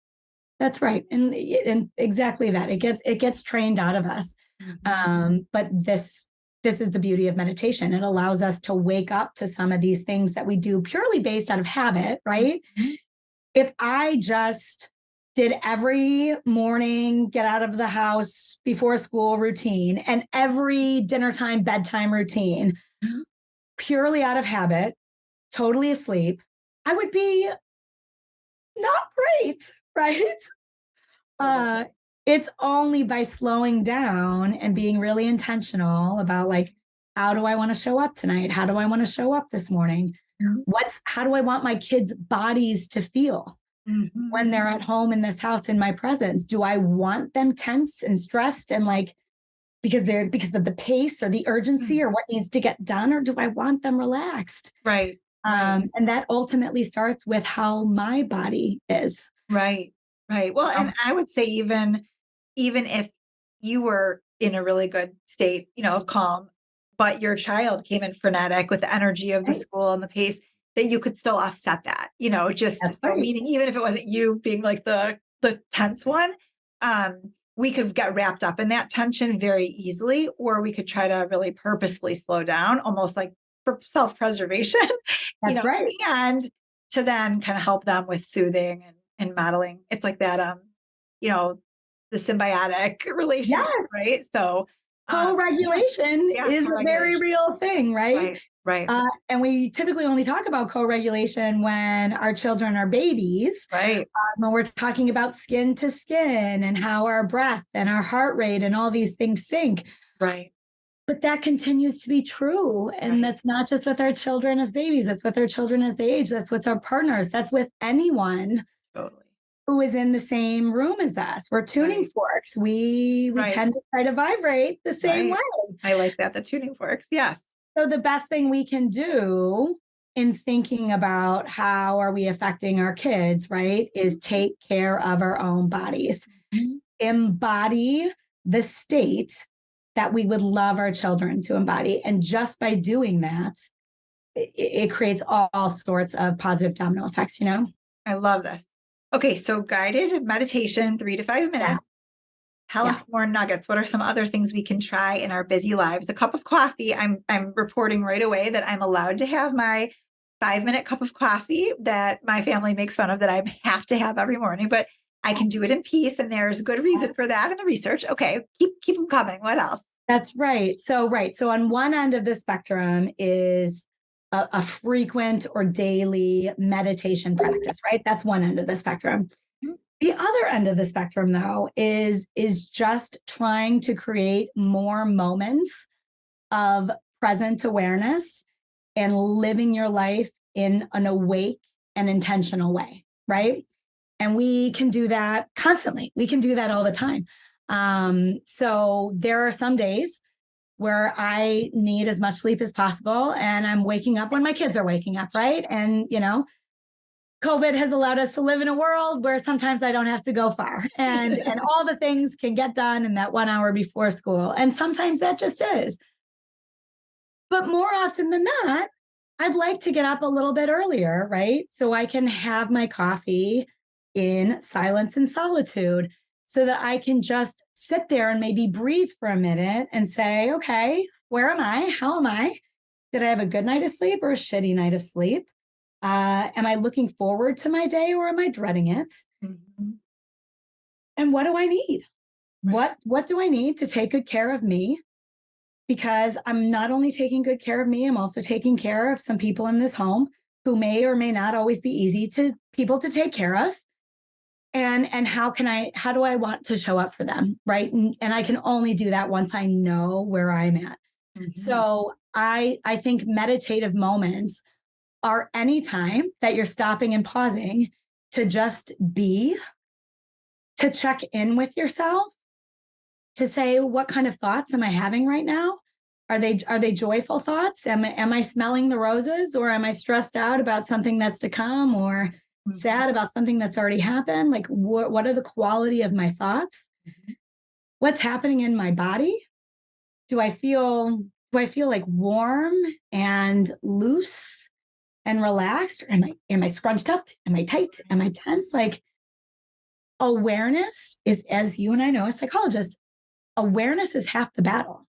Speaker 3: That's right. And exactly that. It gets trained out of us. But this is the beauty of meditation. It allows us to wake up to some of these things that we do purely based out of habit, right? If I just did every morning, get out of the house before school routine, and every dinner time, bedtime routine, purely out of habit, totally asleep, I would be not great, right? Uh, it's only by slowing down and being really intentional about like, how do I want to show up tonight? How do I want to show up this morning?
Speaker 2: Mhm.
Speaker 3: How do I want my kids' bodies to feel when they're at home in this house in my presence? Do I want them tense and stressed and like because of the pace or the urgency or what needs to get done, or do I want them relaxed?
Speaker 2: Right.
Speaker 3: And that ultimately starts with how my body is.
Speaker 2: Right. Right. Well, and I would say even if you were in a really good state, of calm, but your child came in frenetic with the energy of the
Speaker 3: Right.
Speaker 2: school and the pace, that you could still offset that, just
Speaker 3: That's
Speaker 2: so
Speaker 3: right.
Speaker 2: meaning even if it wasn't you being like the tense one, we could get wrapped up in that tension very easily, or we could try to really purposefully slow down, almost like for self-preservation,
Speaker 3: That's right.
Speaker 2: and to then kind of help them with soothing and modeling. It's like that, you know, the symbiotic
Speaker 3: Yes.
Speaker 2: relationship, right? So,
Speaker 3: Co-regulation
Speaker 2: yeah,
Speaker 3: is a very
Speaker 2: co-regulation.
Speaker 3: real thing, right?
Speaker 2: Right, right,
Speaker 3: And we typically only talk about co-regulation when our children are babies,
Speaker 2: right,
Speaker 3: when we're talking about skin to skin and how our breath and our heart rate and all these things sync.
Speaker 2: right,
Speaker 3: But that continues to be true. And
Speaker 2: right.
Speaker 3: that's not just with our children as babies, that's with our children as they age, that's with our partners, that's with anyone
Speaker 2: Totally.
Speaker 3: who is in the same room as us. We're tuning
Speaker 2: Right,
Speaker 3: forks. We
Speaker 2: right,
Speaker 3: tend to try to vibrate the same
Speaker 2: right.
Speaker 3: way.
Speaker 2: I like that. The tuning forks. Yes.
Speaker 3: So the best thing we can do in thinking about how are we affecting our kids, right, is take care of our own bodies.
Speaker 2: Mhm.
Speaker 3: Embody the state that we would love our children to embody. And just by doing that, it creates all sorts of positive domino effects.
Speaker 2: I love this. Okay, so guided meditation, 3 to 5 minutes.
Speaker 3: Yeah.
Speaker 2: Tell
Speaker 3: Yeah.
Speaker 2: us more nuggets. What are some other things we can try in our busy lives? A cup of coffee. I'm reporting right away that I'm allowed to have my 5 minute cup of coffee that my family makes fun of that I have to have every morning, but I can do it in peace, and there's good reason for that in the research. Okay, keep them coming. What else?
Speaker 3: That's right. So on one end of the spectrum is a frequent or daily meditation practice, right? That's one end of the spectrum.
Speaker 2: Mhm.
Speaker 3: The other end of the spectrum, though, is just trying to create more moments of present awareness and living your life in an awake and intentional way, right? And we can do that constantly. We can do that all the time. So there are some days where I need as much sleep as possible, and I'm waking up when my kids are waking up, right? And COVID has allowed us to live in a world where sometimes I don't have to go far, and all the things can get done in that 1 hour before school, and sometimes that just is. But more often than not, I'd like to get up a little bit earlier, right? So I can have my coffee in silence and solitude so that I can just sit there and maybe breathe for a minute and say, okay, where am I? How am I? Did I have a good night of sleep or a shitty night of sleep? Am I looking forward to my day or am I dreading it?
Speaker 2: Mhm.
Speaker 3: And what do I need?
Speaker 2: Right.
Speaker 3: What do I need to take good care of me? Because I'm not only taking good care of me, I'm also taking care of some people in this home who may or may not always be easy to people to take care of. And how do I want to show up for them, right? And I can only do that once I know where I'm at.
Speaker 2: Mhm.
Speaker 3: So I think meditative moments are any time that you're stopping and pausing to just be, to check in with yourself, to say, what kind of thoughts am I having right now? Are they joyful thoughts? Am I smelling the roses, or am I stressed out about something that's to come, or
Speaker 2: Mhm.
Speaker 3: sad about something that's already happened? Like what are the quality of my thoughts?
Speaker 2: Mhm.
Speaker 3: What's happening in my body? Do I feel like warm and loose and relaxed? Or am I scrunched up? Am I tight? Am I tense? Like awareness is, as you and I know as psychologists, awareness is half the battle.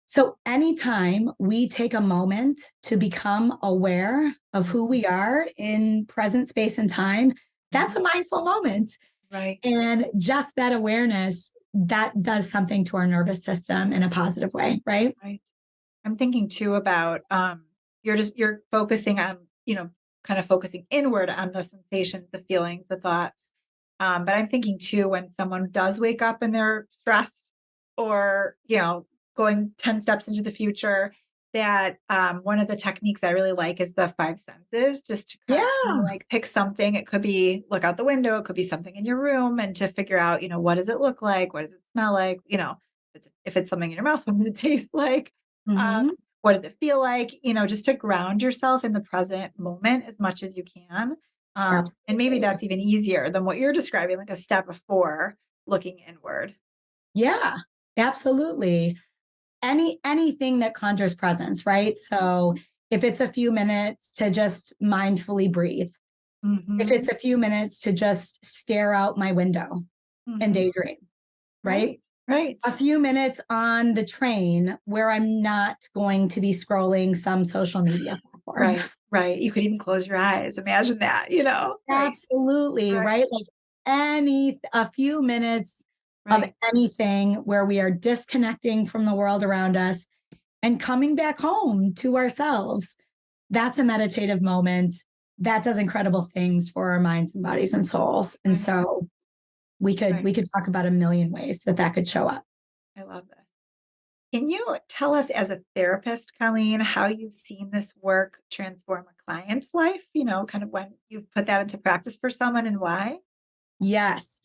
Speaker 3: So anytime we take a moment to become aware of who we are in present space and time, that's a mindful moment.
Speaker 2: Right.
Speaker 3: And just that awareness, that does something to our nervous system in a positive way, right?
Speaker 2: Right. I'm thinking too about you're focusing on kind of focusing inward on the sensations, the feelings, the thoughts. But I'm thinking too, when someone does wake up and they're stressed or, going 10 steps into the future, that one of the techniques I really like is the five senses, just to kind of
Speaker 3: Yeah,
Speaker 2: like pick something. It could be look out the window, it could be something in your room, and to figure out, what does it look like? What does it smell like? If it's something in your mouth, what does it taste like? Um,
Speaker 3: hmm,
Speaker 2: what does it feel like? Just to ground yourself in the present moment as much as you can. And maybe
Speaker 3: absolutely.
Speaker 2: that's even easier than what you're describing, like a step before looking inward.
Speaker 3: Yeah, absolutely. Anything that conjures presence, right? So if it's a few minutes to just mindfully breathe, if
Speaker 2: Hmm.
Speaker 3: it's a few minutes to just stare out my window and
Speaker 2: Hmm.
Speaker 3: daydream, right?
Speaker 2: Right. Right.
Speaker 3: A few minutes on the train where I'm not going to be scrolling some social media platform.
Speaker 2: Right. Right. You could even close your eyes. Imagine that, Right.
Speaker 3: Absolutely,
Speaker 2: Right.
Speaker 3: right? Like a few minutes of
Speaker 2: Right.
Speaker 3: anything where we are disconnecting from the world around us and coming back home to ourselves. That's a meditative moment. That does incredible things for our minds and bodies and souls. And
Speaker 2: Right.
Speaker 3: so we could
Speaker 2: Right.
Speaker 3: we could talk about a million ways that that could show up.
Speaker 2: I love this. Can you tell us, as a therapist, Colleen, how you've seen this work transform a client's life? Kind of when you've put that into practice for someone and why?
Speaker 3: Yes.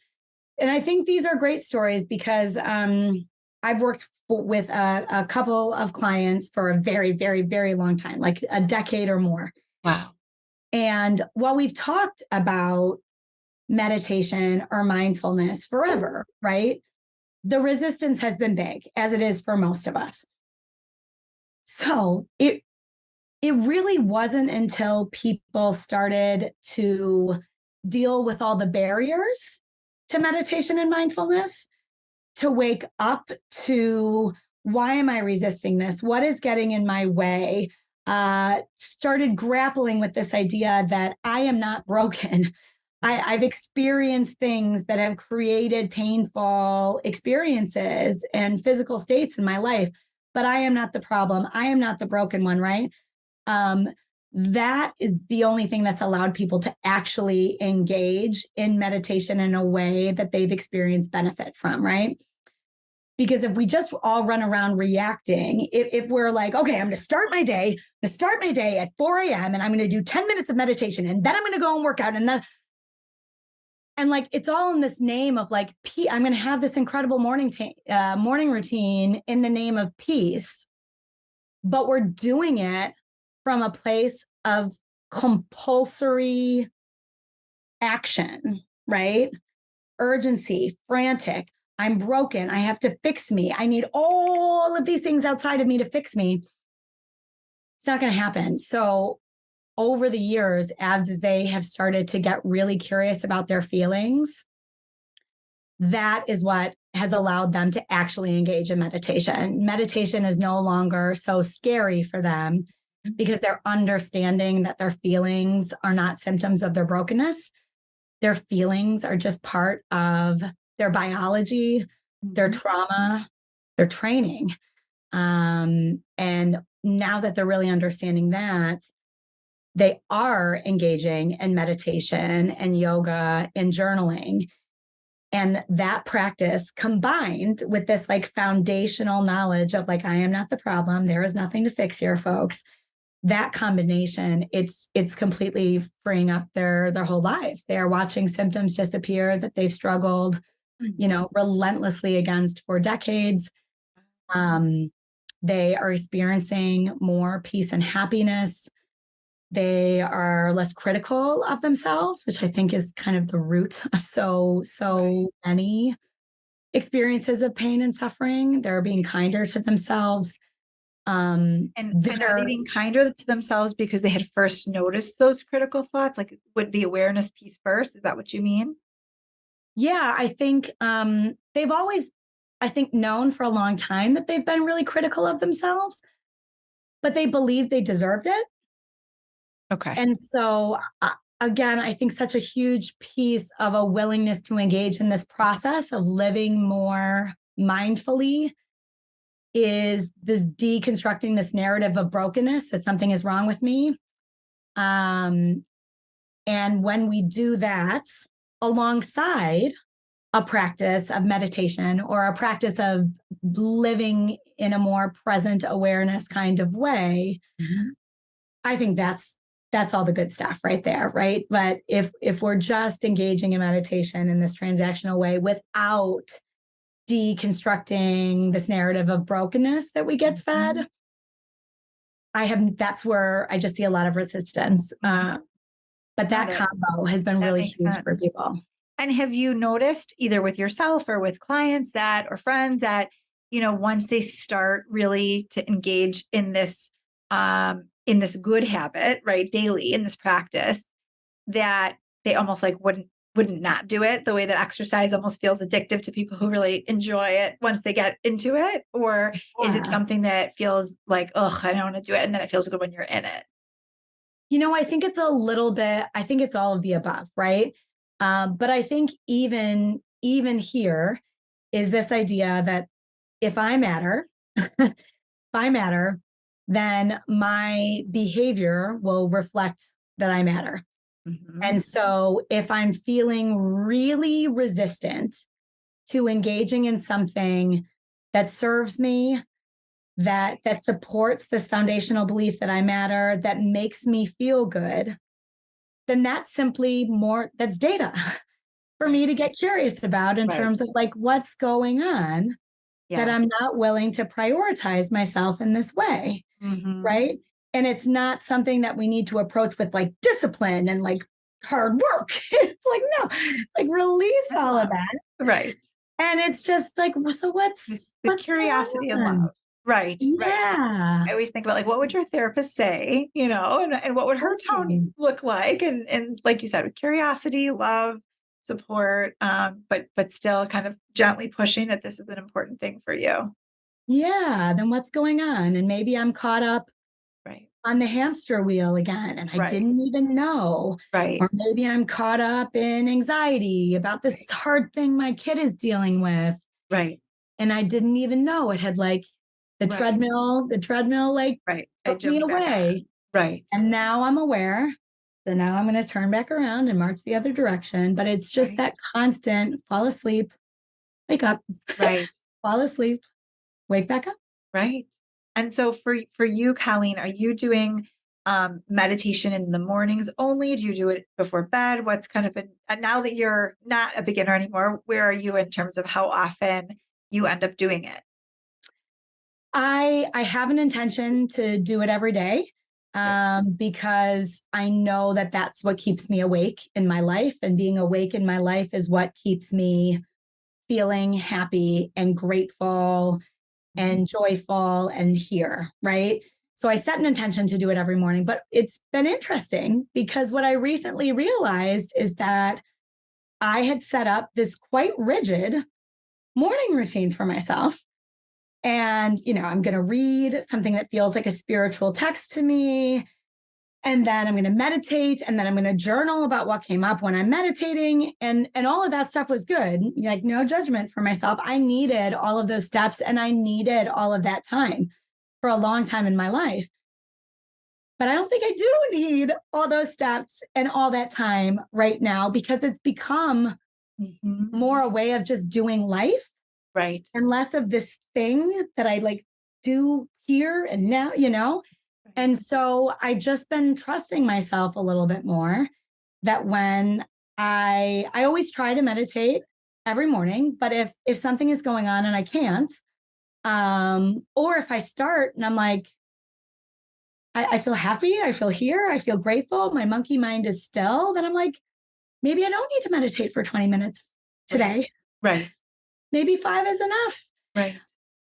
Speaker 3: And I think these are great stories because I've worked with a couple of clients for a very, very, very long time, like a decade or more.
Speaker 2: Wow.
Speaker 3: And while we've talked about meditation or mindfulness forever, right? The resistance has been big, as it is for most of us. So it really wasn't until people started to deal with all the barriers to meditation and mindfulness to wake up to, why am I resisting this? What is getting in my way? Started grappling with this idea that I am not broken. I've experienced things that have created painful experiences and physical states in my life, but I am not the problem. I am not the broken one, right? Um, that is the only thing that's allowed people to actually engage in meditation in a way that they've experienced benefit from, right? Because if we just all run around reacting, if we're like, okay, I'm going to start my day at 4 a.m. and I'm going to do 10 minutes of meditation and then I'm going to go and work out. And like, it's all in this name of like, I'm going to have this incredible morning routine in the name of peace, but we're doing it from a place of compulsory action, right? Urgency, frantic. I'm broken. I have to fix me. I need all of these things outside of me to fix me. It's not going to happen. So, over the years, as they have started to get really curious about their feelings, that is what has allowed them to actually engage in meditation. Meditation is no longer so scary for them because they're understanding that their feelings are not symptoms of their brokenness. Their feelings are just part of their biology, their
Speaker 2: Mhm.
Speaker 3: trauma, their training. And now that they're really understanding that, they are engaging in meditation and yoga and journaling. And that practice combined with this like foundational knowledge of like, I am not the problem. There is nothing to fix here, folks. That combination, it's completely freeing up their whole lives. They are watching symptoms disappear that they've struggled, relentlessly against for decades. Um, they are experiencing more peace and happiness. They are less critical of themselves, which I think is kind of the root of so
Speaker 2: Right.
Speaker 3: many experiences of pain and suffering. They're being kinder to themselves.
Speaker 2: And are they being kinder to themselves because they had first noticed those critical thoughts? Like, would the awareness piece first? Is that what you mean?
Speaker 3: Yeah, I think they've always, I think, known for a long time that they've been really critical of themselves, but they believe they deserved it.
Speaker 2: Okay.
Speaker 3: And so, again, I think such a huge piece of a willingness to engage in this process of living more mindfully is this deconstructing this narrative of brokenness, that something is wrong with me, And when we do that alongside a practice of meditation or a practice of living in a more present awareness kind of way, I think that's all the good stuff right there, right? But if we're just engaging in meditation in this transactional way without deconstructing this narrative of brokenness that we get fed, that's where I just see a lot of resistance. But that combo has been really huge for people.
Speaker 2: And have you noticed either with yourself or with clients or friends that, once they start really to engage in this good habit, right, daily in this practice, that they almost like wouldn't not do it, the way that exercise almost feels addictive to people who really enjoy it once they get into it? Or is it something that feels like, ugh, I don't want to do it, and then it feels good when you're in it?
Speaker 3: I think it's a little bit, I think it's all of the above, right? But I think even here is this idea that if I matter, then my behavior will reflect that I matter. And so if I'm feeling really resistant to engaging in something that serves me, that supports this foundational belief that I matter, that makes me feel good, then that's simply that's data for me to get curious about in terms of like what's going on that I'm not willing to prioritize myself in this way, right? And it's not something that we need to approach with like discipline and like hard work. It's like, no, like release all of that.
Speaker 2: Right.
Speaker 3: And it's just like, so what's
Speaker 2: curiosity and love. Right.
Speaker 3: Yeah.
Speaker 2: I always think about like, what would your therapist say, and what would her tone look like? And like you said, with curiosity, love, support, but still kind of gently pushing that this is an important thing for you.
Speaker 3: Yeah. Then what's going on? And maybe I'm caught up on the hamster wheel again, and I didn't even know. Or maybe I'm caught up in anxiety about this hard thing my kid is dealing with. And I didn't even know it had like the treadmill like took me away. And now I'm aware. So now I'm going to turn back around and march the other direction. But it's just that constant fall asleep, wake up, fall asleep, wake back up.
Speaker 2: And so for you, Colleen, are you doing meditation in the mornings only? Do you do it before bed? What's kind of now that you're not a beginner anymore, where are you in terms of how often you end up doing it?
Speaker 3: I have an intention to do it every day because I know that that's what keeps me awake in my life. And being awake in my life is what keeps me feeling happy and grateful and joyful and here, right? So I set an intention to do it every morning, but it's been interesting because what I recently realized is that I had set up this quite rigid morning routine for myself. And, I'm going to read something that feels like a spiritual text to me. And then I'm going to meditate, and then I'm going to journal about what came up when I'm meditating. And all of that stuff was good. Like no judgment for myself. I needed all of those steps, and I needed all of that time for a long time in my life. But I don't think I do need all those steps and all that time right now, because it's become more a way of just doing life. And less of this thing that I like do here and now, And so I've just been trusting myself a little bit more that when I always try to meditate every morning, but if something is going on and I can't, or if I start and I'm like, I feel happy, I feel here, I feel grateful, my monkey mind is still, then I'm like, maybe I don't need to meditate for 20 minutes today. Maybe 5 is enough.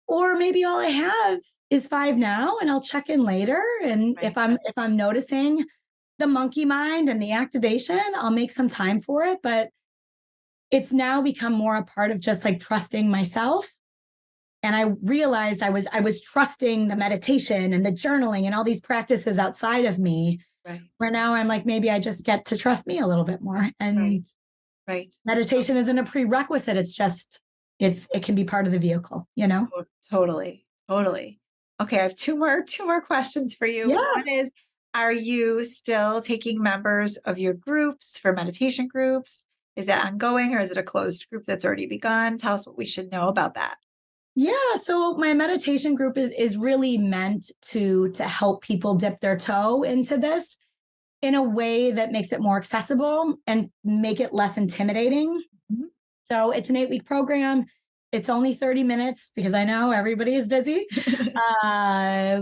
Speaker 3: Or maybe all I have is 5 now, and I'll check in later. And if I'm noticing the monkey mind and the activation, I'll make some time for it. But it's now become more a part of just like trusting myself. And I realized I was trusting the meditation and the journaling and all these practices outside of me. Where now I'm like, maybe I just get to trust me a little bit more. And meditation isn't a prerequisite. It's just it can be part of the vehicle,
Speaker 2: Totally. Okay. I have two more questions for you.
Speaker 3: Yeah.
Speaker 2: One is, Are you still taking members of your groups for meditation groups? Is that ongoing or is it a closed group that's already begun? Tell us what we should know about that.
Speaker 3: Yeah, so my meditation group is really meant to help people dip their toe into this in a way that makes it more accessible and make it less intimidating.
Speaker 2: Mhm.
Speaker 3: So it's an 8-week program. It's only 30 minutes because I know everybody is busy.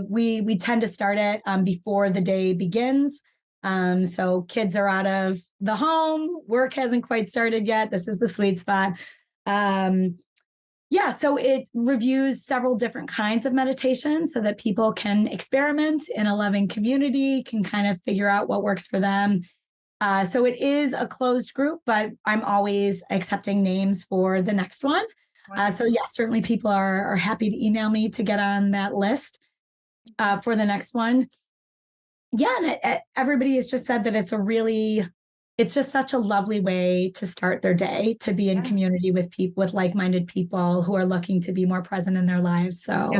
Speaker 3: We tend to start it before the day begins. So kids are out of the home. Work hasn't quite started yet. This is the sweet spot. Yeah, so it reviews several different kinds of meditation so that people can experiment in a loving community, can kind of figure out what works for them. So it is a closed group, but I'm always accepting names for the next one. So yeah, certainly people are happy to email me to get on that list for the next one. Yeah, and everybody has just said that it's just such a lovely way to start their day, to be in community with people, with like-minded people who are looking to be more present in their lives. So,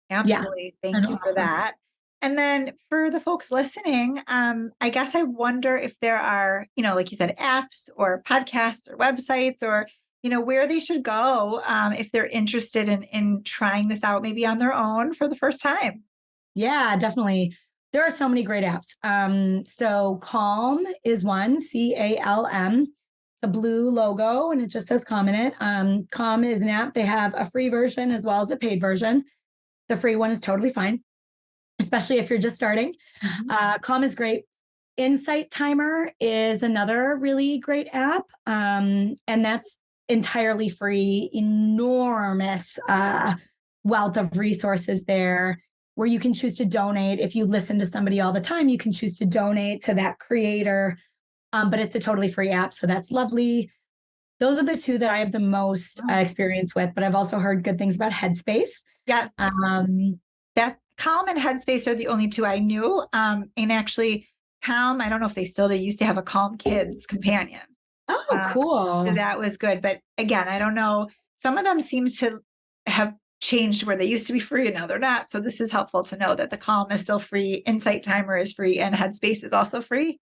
Speaker 2: Absolutely. Thank you for that. And then for the folks listening, I guess I wonder if there are, like you said, apps or podcasts or websites or, where they should go if they're interested in trying this out, maybe on their own for the first time.
Speaker 3: Yeah, definitely. There are so many great apps. So Calm is one, CALM. It's a blue logo and it just says Calm in it. Calm is an app. They have a free version as well as a paid version. The free one is totally fine, especially if you're just starting. Calm is great. Insight Timer is another really great app. And that's entirely free, enormous wealth of resources there where you can choose to donate. If you listen to somebody all the time, you can choose to donate to that creator. But it's a totally free app. So that's lovely. Those are the two that I have the most experience with, but I've also heard good things about Headspace.
Speaker 2: Yes. That Calm and Headspace are the only two I knew. And actually Calm, I don't know if they still do, used to have a Calm Kids companion.
Speaker 3: Oh, cool.
Speaker 2: So that was good. But again, I don't know. Some of them seems to have changed where they used to be free and now they're not. So this is helpful to know that the Calm is still free. Insight Timer is free and Headspace is also free.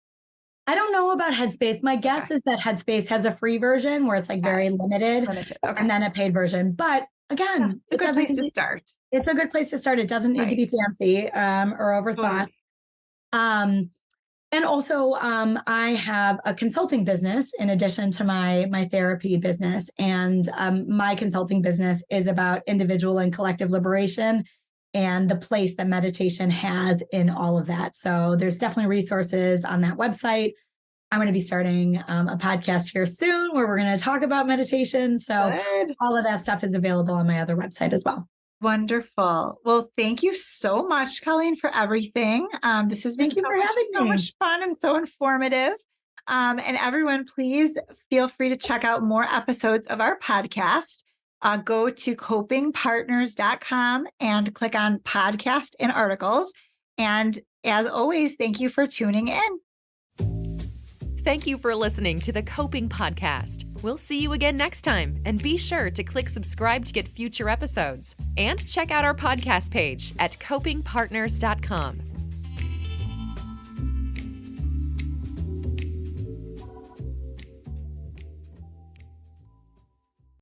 Speaker 3: I don't know about Headspace. My guess is that Headspace has a free version where it's like very limited. And then a paid version. But again,
Speaker 2: it's a good place to start.
Speaker 3: It's a good place to start. It doesn't need to be fancy or overthought. And also, I have a consulting business in addition to my therapy business. And my consulting business is about individual and collective liberation and the place that meditation has in all of that. So there's definitely resources on that website. I'm going to be starting a podcast here soon where we're going to talk about meditation. So all of that stuff is available on my other website as well.
Speaker 2: Wonderful. Well, thank you so much, Colleen, for everything. This has been so much fun and so informative. And everyone, please feel free to check out more episodes of our podcast. Go to copingpartners.com and click on podcast and articles. And as always, thank you for tuning in.
Speaker 1: Thank you for listening to the Coping Podcast. We'll see you again next time, and be sure to click subscribe to get future episodes. And check out our podcast page at copingpartners.com.